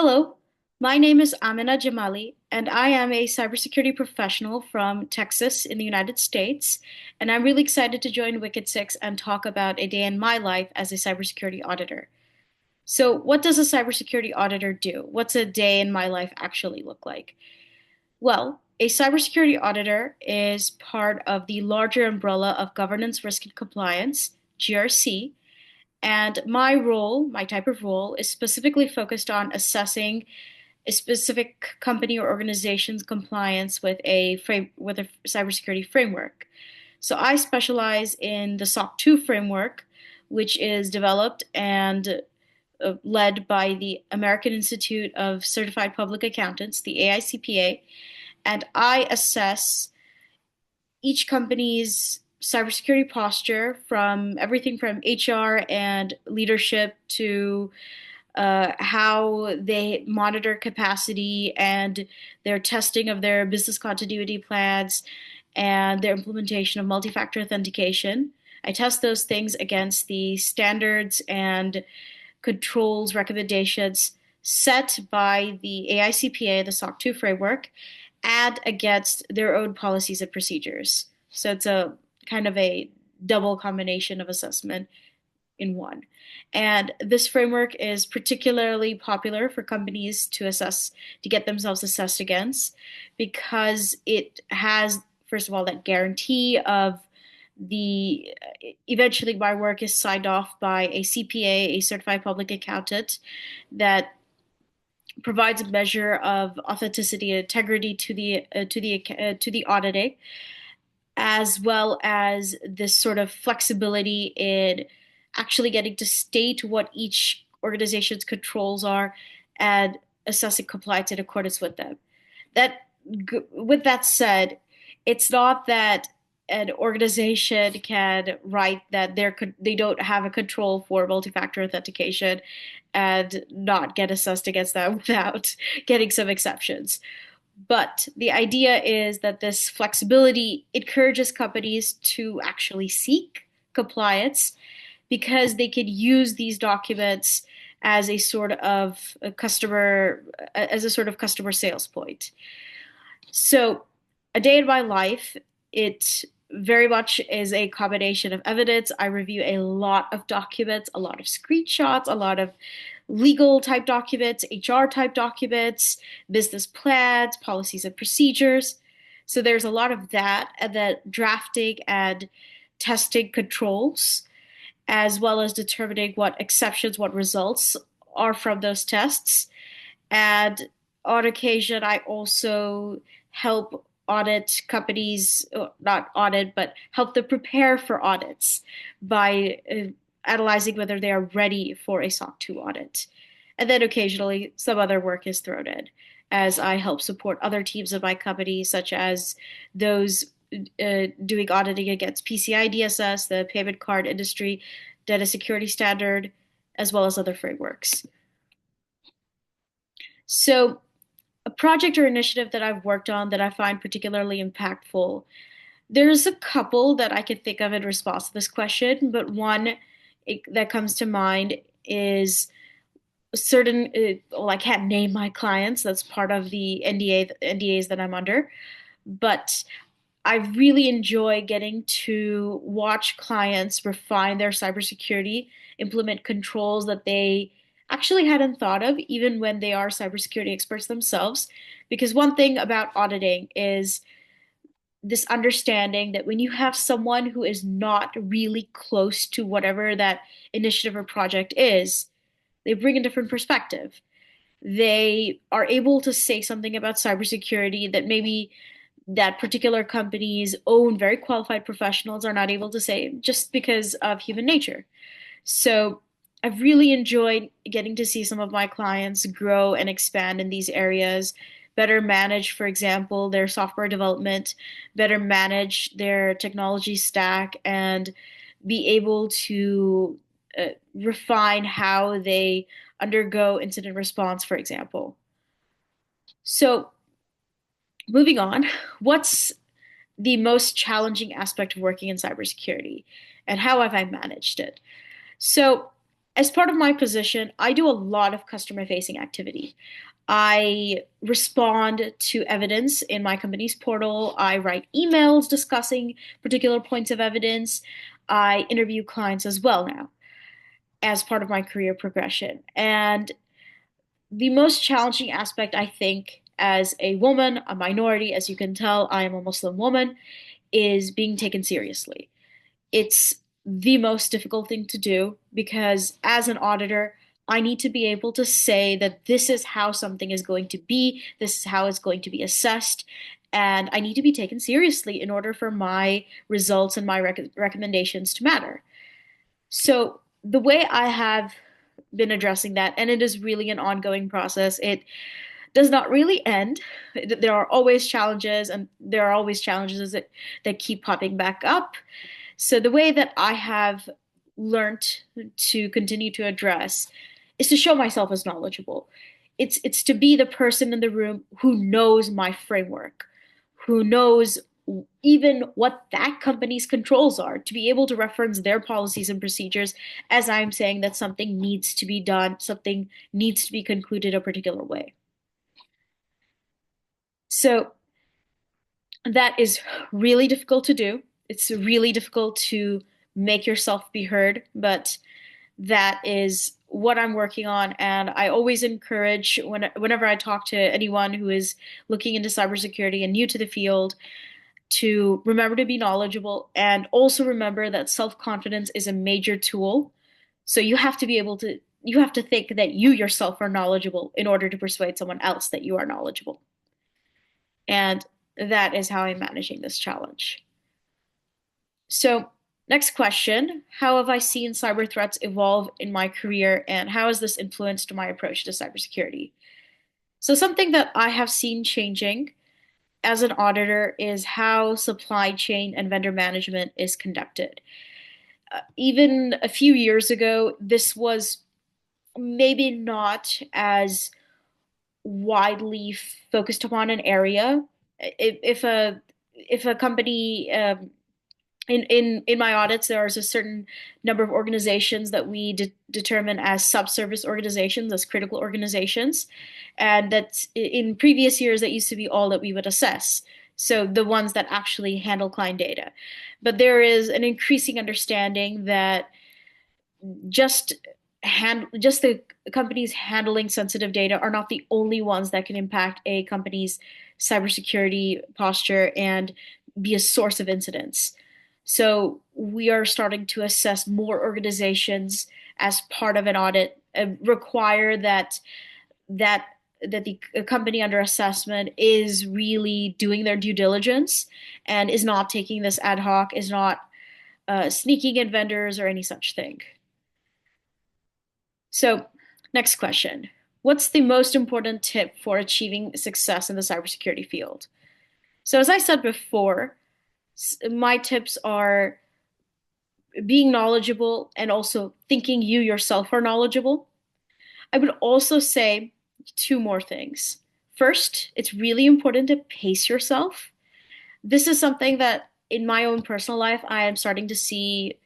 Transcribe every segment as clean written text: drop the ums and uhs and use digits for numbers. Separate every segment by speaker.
Speaker 1: Hello, my name is Amena Jamali, and I am a cybersecurity professional from Texas in the United States. And I'm really excited to join Wicked6 and talk about a day in my life as a cybersecurity auditor. So, what does a cybersecurity auditor do? What's a day in my life actually look like? Well, a cybersecurity auditor is part of the larger umbrella of governance, risk, and compliance, GRC. And my role, my type of role, is specifically focused on assessing a specific company or organization's compliance with a cybersecurity framework. So I specialize in the SOC 2 framework, which is developed and led by the American Institute of Certified Public Accountants, the AICPA, and I assess each company's cybersecurity posture from everything from HR and leadership to how they monitor capacity and their testing of their business continuity plans and their implementation of multi-factor authentication. I test those things against the standards and controls recommendations set by the AICPA, the SOC 2 framework, and against their own policies and procedures. So it's a kind of a double combination of assessment in one. And this framework is particularly popular for companies to assess, to get themselves assessed against, because it has, first of all, that guarantee of the eventually my work is signed off by a CPA, a certified public accountant, that provides a measure of authenticity and integrity to the auditing, as well as this sort of flexibility in actually getting to state what each organization's controls are and assessing compliance in accordance with them. That, with that said, it's not that an organization can write that they don't have a control for multi-factor authentication and not get assessed against that without getting some exceptions. But the idea is that this flexibility encourages companies to actually seek compliance because they could use these documents as a sort of customer sales point. So a day in my life, it very much is a combination of evidence. I review a lot of documents, a lot of screenshots, a lot of legal type documents, HR type documents, business plans, policies and procedures. So there's a lot of that, and then drafting and testing controls, as well as determining what exceptions, what results are from those tests. And on occasion, I also help audit companies, not audit, but help them prepare for audits by analyzing whether they are ready for a SOC 2 audit. And then occasionally some other work is thrown in as I help support other teams of my company, such as those doing auditing against PCI DSS, the payment card industry data security standard, as well as other frameworks. So a project or initiative that I've worked on that I find particularly impactful, there's a couple that I could think of in response to this question, but one that comes to mind is certain, well, I can't name my clients, that's part of the NDAs that I'm under, but I really enjoy getting to watch clients refine their cybersecurity, implement controls that they actually hadn't thought of, even when they are cybersecurity experts themselves. Because one thing about auditing is this understanding that when you have someone who is not really close to whatever that initiative or project is, they bring a different perspective. They are able to say something about cybersecurity that maybe that particular company's own very qualified professionals are not able to say just because of human nature. So I've really enjoyed getting to see some of my clients grow and expand in these areas, better manage, for example, their software development, better manage their technology stack, and be able to refine how they undergo incident response, for example. So moving on, what's the most challenging aspect of working in cybersecurity and how have I managed it? So As part of my position, I do a lot of customer facing activity. I respond to evidence in my company's portal. I write emails discussing particular points of evidence. I interview clients as well now as part of my career progression. And the most challenging aspect, I think, as a woman, a minority, as you can tell, I am a Muslim woman, is being taken seriously. It's the most difficult thing to do because as an auditor, I need to be able to say that this is how something is going to be, this is how it's going to be assessed, and I need to be taken seriously in order for my results and my recommendations to matter. So, the way I have been addressing that, and it is really an ongoing process, it does not really end. There are always challenges, and there are always challenges that keep popping back up. So the way that I have learned to continue to address is to show myself as knowledgeable. It's to be the person in the room who knows my framework, who knows even what that company's controls are, to be able to reference their policies and procedures as I'm saying that something needs to be done, something needs to be concluded a particular way. So that is really difficult to do. It's really difficult to make yourself be heard, but that is what I'm working on. And I always encourage whenever I talk to anyone who is looking into cybersecurity and new to the field to remember to be knowledgeable and also remember that self-confidence is a major tool. So you have to think that you yourself are knowledgeable in order to persuade someone else that you are knowledgeable. And that is how I'm managing this challenge. So, next question. How have I seen cyber threats evolve in my career, and how has this influenced my approach to cybersecurity? So, something that I have seen changing as an auditor is how supply chain and vendor management is conducted. Even a few years ago, this was maybe not as widely focused upon an area. If a company in my audits, there is a certain number of organizations that we determine as subservice organizations, as critical organizations, and that in previous years that used to be all that we would assess. So the ones that actually handle client data, but there is an increasing understanding that just just the companies handling sensitive data are not the only ones that can impact a company's cybersecurity posture and be a source of incidents. So we are starting to assess more organizations as part of an audit, require that that the company under assessment is really doing their due diligence and is not taking this ad hoc, is not sneaking in vendors or any such thing. So, next question. What's the most important tip for achieving success in the cybersecurity field? So, as I said before, my tips are being knowledgeable and also thinking you yourself are knowledgeable. I would also say two more things. First, it's really important to pace yourself. This is something that in my own personal life, I am starting to see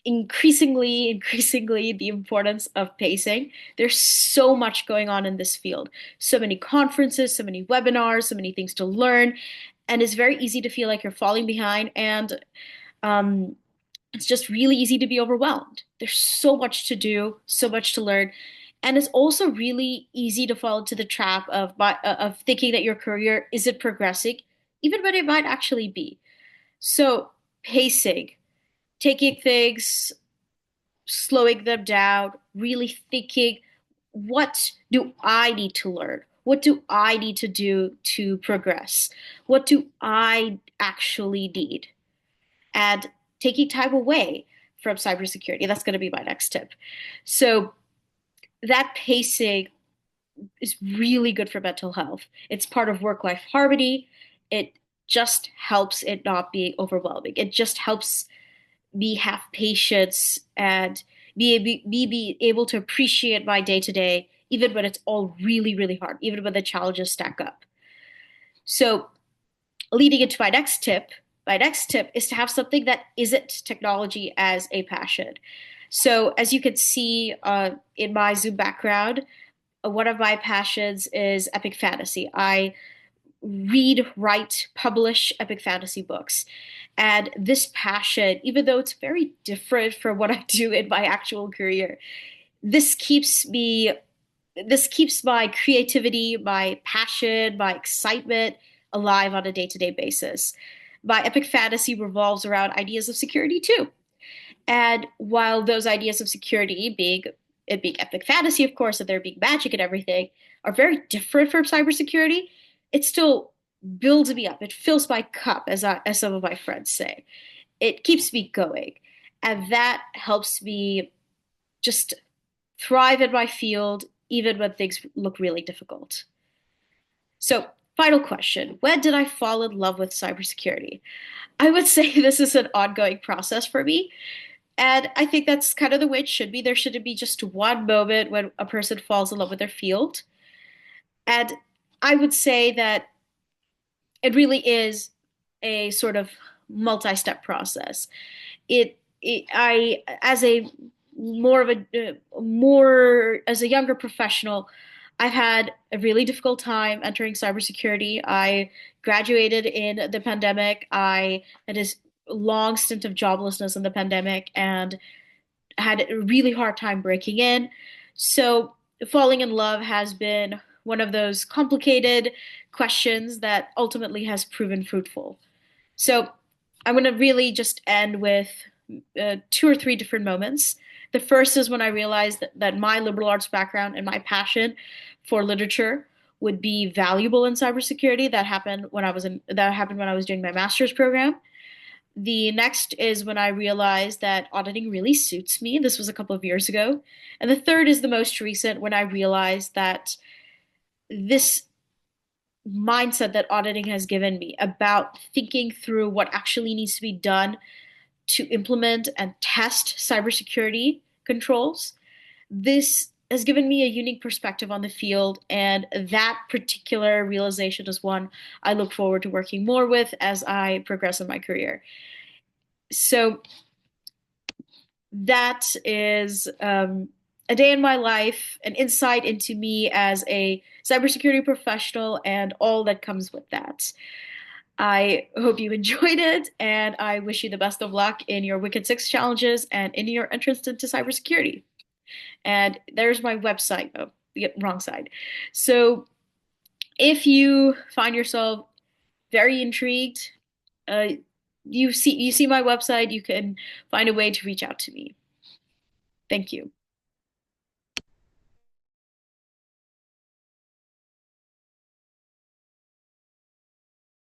Speaker 1: increasingly the importance of pacing. There's so much going on in this field. So many conferences, so many webinars, so many things to learn. And it's very easy to feel like you're falling behind. And um, it's just really easy to be overwhelmed. There's so much to do, so much to learn. And it's also really easy to fall into the trap of thinking that your career isn't progressing, even when it might actually be. So, pacing, taking things, slowing them down, really thinking, what do I need to learn? What do I need to do to progress? What do I actually need? And taking time away from cybersecurity. That's going to be my next tip. So that pacing is really good for mental health. It's part of work-life harmony. It just helps it not be overwhelming. It just helps me have patience and be able to appreciate my day to day, even when it's all really hard, even when the challenges stack up. So, leading into my next tip is to have something that isn't technology as a passion. So, as you can see in my Zoom background, one of my passions is epic fantasy. I read, write, publish epic fantasy books. And this passion, even though it's very different from what I do in my actual career, this keeps me this keeps my creativity, my passion, my excitement alive on a day-to-day basis. My epic fantasy revolves around ideas of security too. And while those ideas of security, being epic fantasy, of course, and there being magic and everything, are very different from cybersecurity, it still builds me up. It fills my cup, as some of my friends say. It keeps me going, and that helps me just thrive in my field, even when things look really difficult. So, final question: when did I fall in love with cybersecurity? I would say this is an ongoing process for me. And I think that's kind of the way it should be. There shouldn't be just one moment when a person falls in love with their field. And I would say that it really is a sort of multi-step process. I, as a more of a more as a younger professional, I've had a really difficult time entering cybersecurity. I graduated in the pandemic. I had this long stint of joblessness in the pandemic, and had a really hard time breaking in. So falling in love has been one of those complicated questions that ultimately has proven fruitful. So I'm going to really just end with two or three different moments. The first is when I realized that my liberal arts background and my passion for literature would be valuable in cybersecurity. That happened when I was doing my master's program. The next is when I realized that auditing really suits me. This was a couple of years ago. And the third is the most recent, when I realized that this mindset that auditing has given me about thinking through what actually needs to be done to implement and test cybersecurity controls, this has given me a unique perspective on the field. And that particular realization is one I look forward to working more with as I progress in my career. So that is a day in my life, an insight into me as a cybersecurity professional and all that comes with that. I hope you enjoyed it, and I wish you the best of luck in your Wicked 6 challenges and in your entrance into cybersecurity. And there's my website. Oh, the wrong side. So if you find yourself very intrigued, uh, you see my website, you can find a way to reach out to me. Thank you.